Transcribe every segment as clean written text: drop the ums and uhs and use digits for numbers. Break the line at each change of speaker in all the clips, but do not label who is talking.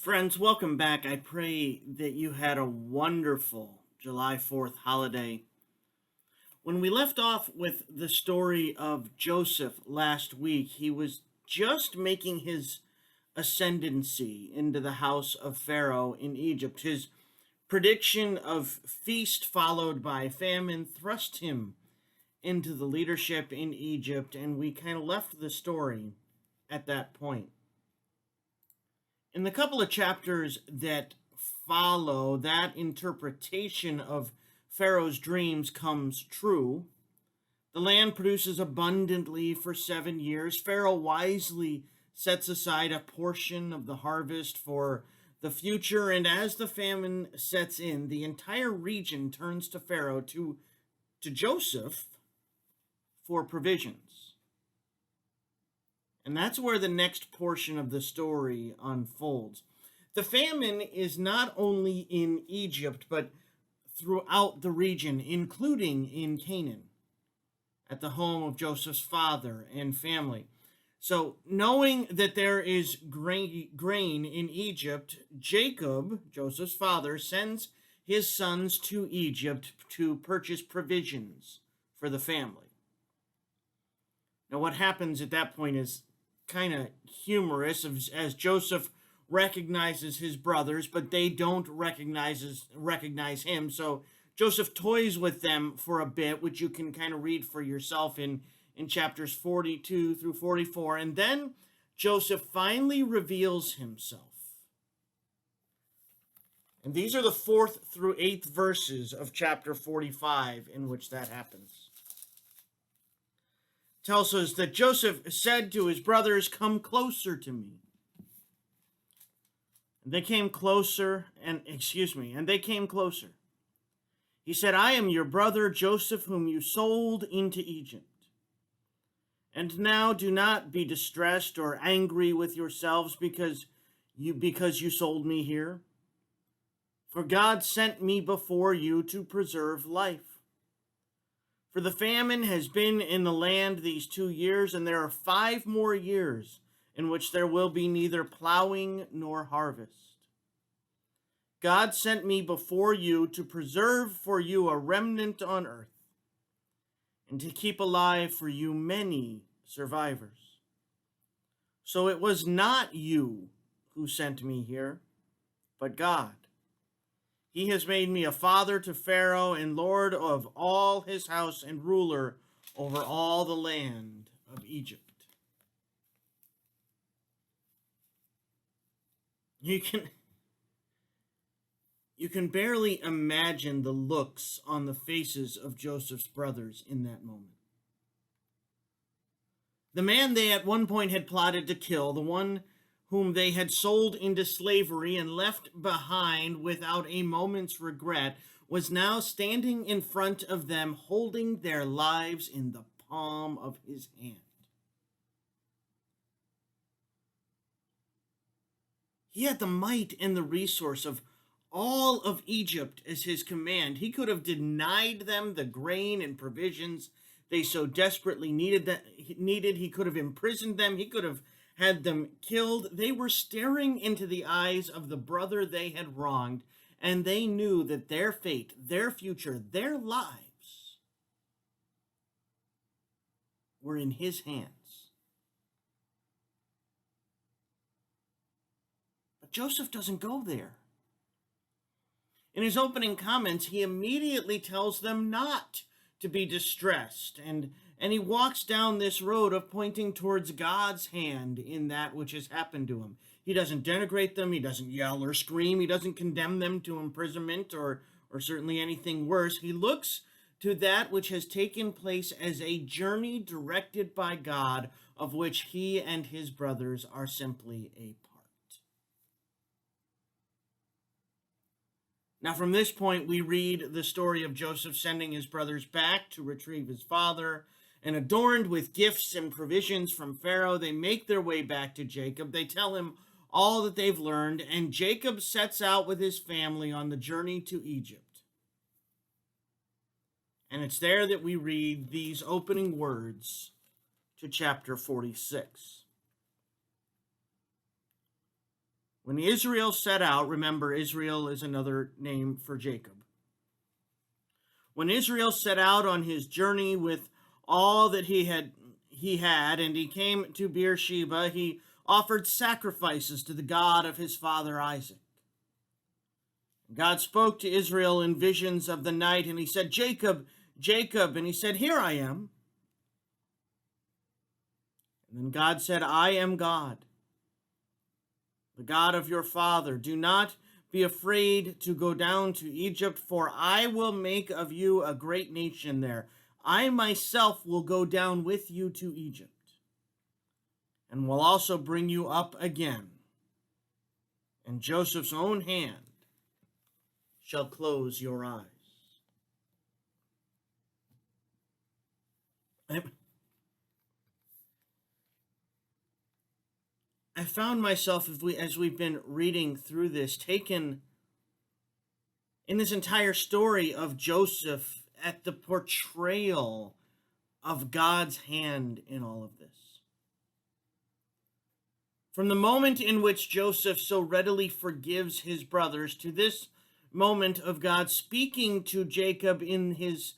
Friends, welcome back. I pray that you had a wonderful July 4th holiday. When we left off with the story of Joseph last week, he was just making his ascendancy into the house of Pharaoh in Egypt. His prediction of feast followed by famine thrust him into the leadership in Egypt, and we kind of left the story at that point. In the couple of chapters that follow, that interpretation of Pharaoh's dreams comes true. The land produces abundantly for 7 years. Pharaoh wisely sets aside a portion of the harvest for the future, and as the famine sets in, the entire region turns to Pharaoh, to Joseph, for provisions. And that's where the next portion of the story unfolds. The famine is not only in Egypt, but throughout the region, including in Canaan, at the home of Joseph's father and family. So, knowing that there is grain in Egypt, Jacob, Joseph's father, sends his sons to Egypt to purchase provisions for the family. Now, what happens at that point is kind of humorous as Joseph recognizes his brothers, but they don't recognize him. So Joseph toys with them for a bit, which you can kind of read for yourself in chapters 42 through 44. And then Joseph finally reveals himself. And these are the 4th through 8th verses of chapter 45 in which that happens. Tells us that Joseph said to his brothers, "Come closer to me." And they came closer, and they came closer. He said, "I am your brother Joseph, whom you sold into Egypt. And now do not be distressed or angry with yourselves because you sold me here. For God sent me before you to preserve life. For the famine has been in the land these 2 years, and there are 5 more years in which there will be neither plowing nor harvest. God sent me before you to preserve for you a remnant on earth, and to keep alive for you many survivors. So it was not you who sent me here, but God. He has made me a father to Pharaoh and lord of all his house and ruler over all the land of Egypt." You can barely imagine the looks on the faces of Joseph's brothers in that moment. The man they at one point had plotted to kill, the one whom they had sold into slavery and left behind without a moment's regret, was now standing in front of them, holding their lives in the palm of his hand. He had the might and the resource of all of Egypt as his command. He could have denied them the grain and provisions they so desperately needed. He could have imprisoned them. He could have had them killed. They were staring into the eyes of the brother they had wronged, and they knew that their fate, their future, their lives were in his hands. But Joseph doesn't go there. In his opening comments, he immediately tells them not to be distressed, and he walks down this road of pointing towards God's hand in that which has happened to him. He doesn't denigrate them. He doesn't yell or scream. He doesn't condemn them to imprisonment or certainly anything worse. He looks to that which has taken place as a journey directed by God, of which he and his brothers are simply a part. Now, from this point, we read the story of Joseph sending his brothers back to retrieve his father, and adorned with gifts and provisions from Pharaoh, they make their way back to Jacob. They tell him all that they've learned, and Jacob sets out with his family on the journey to Egypt. And it's there that we read these opening words to chapter 46. When Israel set out, remember, Israel is another name for Jacob. When Israel set out on his journey with all that he had, and he came to Beersheba, he offered sacrifices to the God of his father Isaac. God spoke to Israel in visions of the night, and he said, "Jacob, Jacob," and he said, "Here I am." And then God said, "I am God, the God of your father. Do not be afraid to go down to Egypt, for I will make of you a great nation there. I myself will go down with you to Egypt, and will also bring you up again. And Joseph's own hand shall close your eyes." I found myself, as we've been reading through this, taken in this entire story of Joseph at the portrayal of God's hand in all of this. From the moment in which Joseph so readily forgives his brothers to this moment of God speaking to Jacob in his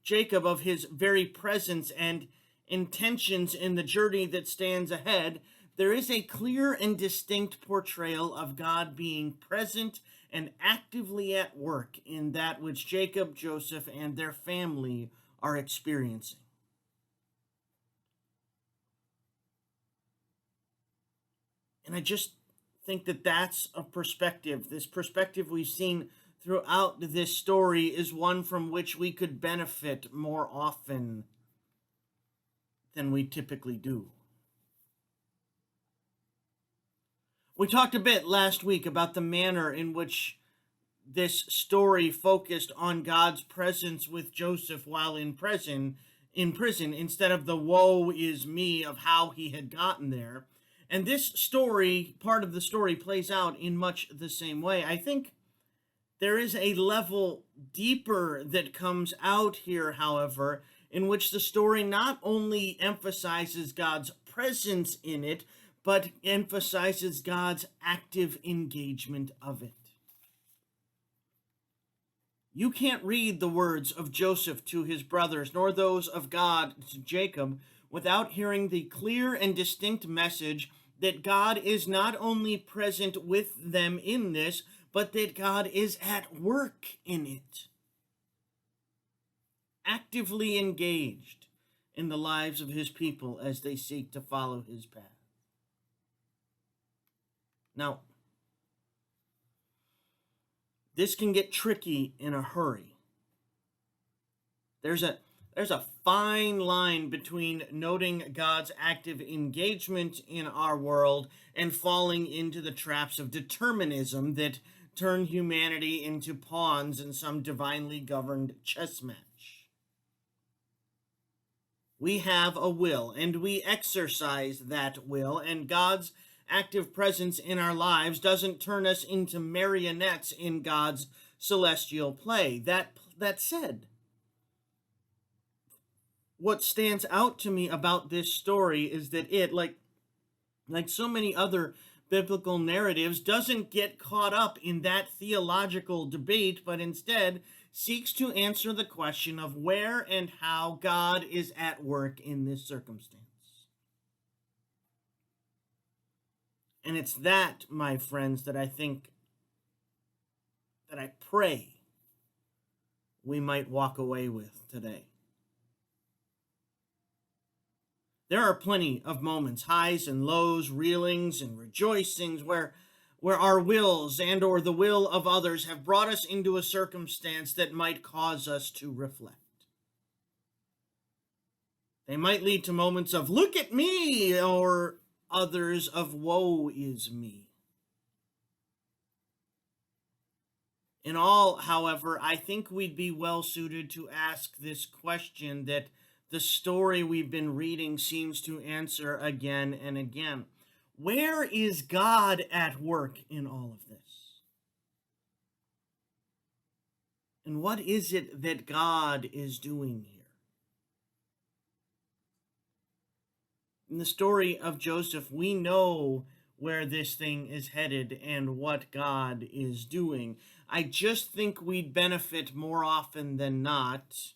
Jacob of his very presence and intentions in the journey that stands ahead, there is a clear and distinct portrayal of God being present and actively at work in that which Jacob, Joseph, and their family are experiencing. And I just think that that's a perspective. This perspective we've seen throughout this story is one from which we could benefit more often than we typically do. We talked a bit last week about the manner in which this story focused on God's presence with Joseph while in prison, instead of the woe is me of how he had gotten there. And this story, part of the story, plays out in much the same way. I think there is a level deeper that comes out here, however, in which the story not only emphasizes God's presence in it, but emphasizes God's active engagement of it. You can't read the words of Joseph to his brothers, nor those of God to Jacob, without hearing the clear and distinct message that God is not only present with them in this, but that God is at work in it, actively engaged in the lives of his people as they seek to follow his path. Now, this can get tricky in a hurry. There's a fine line between noting God's active engagement in our world and falling into the traps of determinism that turn humanity into pawns in some divinely governed chess match. We have a will, and we exercise that will, and God's active presence in our lives doesn't turn us into marionettes in God's celestial play. That said, what stands out to me about this story is that it, like so many other biblical narratives, doesn't get caught up in that theological debate, but instead seeks to answer the question of where and how God is at work in this circumstance. And it's that, my friends, that I pray we might walk away with today. There are plenty of moments, highs and lows, reelings and rejoicings, where our wills and or the will of others have brought us into a circumstance that might cause us to reflect. They might lead to moments of "look at me," or others of "woe is me." In all, however, I think we'd be well suited to ask this question that the story we've been reading seems to answer again and again. Where is God at work in all of this? And what is it that God is doing here? In the story of Joseph, we know where this thing is headed and what God is doing. I just think we'd benefit more often than not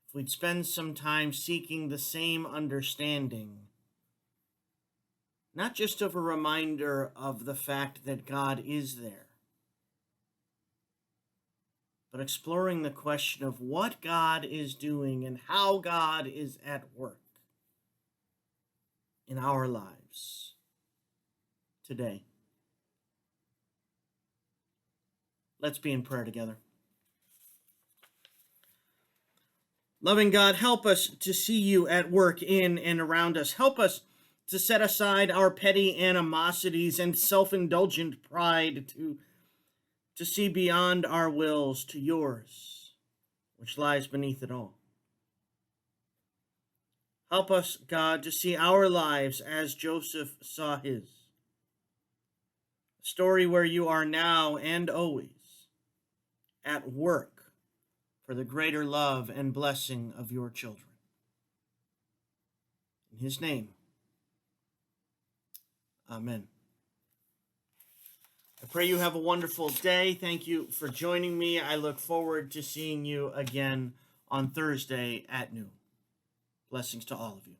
if we'd spend some time seeking the same understanding, not just of a reminder of the fact that God is there, but exploring the question of what God is doing and how God is at work in our lives today. Let's be in prayer together. Loving God, help us to see you at work in and around us. Help us to set aside our petty animosities and self-indulgent pride to see beyond our wills to yours, which lies beneath it all. Help us, God, to see our lives as Joseph saw his. A story where you are now and always at work for the greater love and blessing of your children. In his name, amen. I pray you have a wonderful day. Thank you for joining me. I look forward to seeing you again on Thursday at noon. Blessings to all of you.